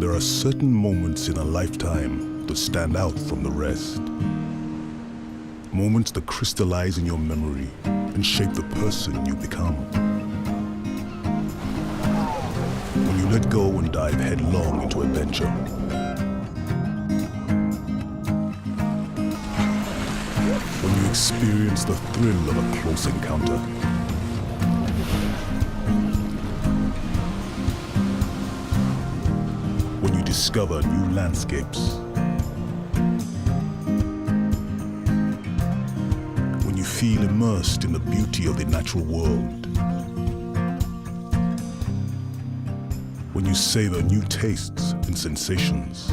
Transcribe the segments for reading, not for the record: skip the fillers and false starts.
There are certain moments in a lifetime that stand out from the rest. Moments that crystallize in your memory and shape the person you become. When you let go and dive headlong into adventure. When you experience the thrill of a close encounter. When you discover new landscapes. When you feel immersed in the beauty of the natural world. When you savor new tastes and sensations.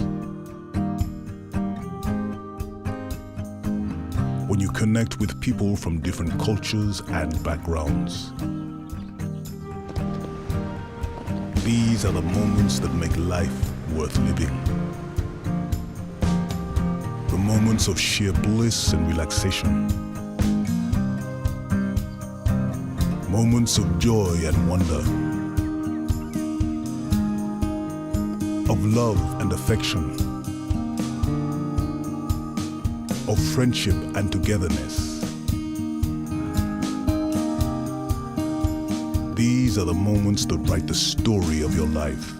When you connect with people from different cultures and backgrounds. These are the moments that make life worth living. The moments of sheer bliss and relaxation. Moments of joy and wonder. Of love and affection. Of friendship and togetherness. These are the moments that write the story of your life.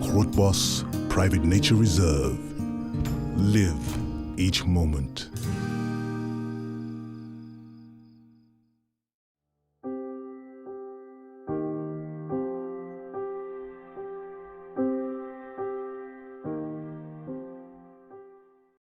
Grootbos Private Nature Reserve. Live each moment.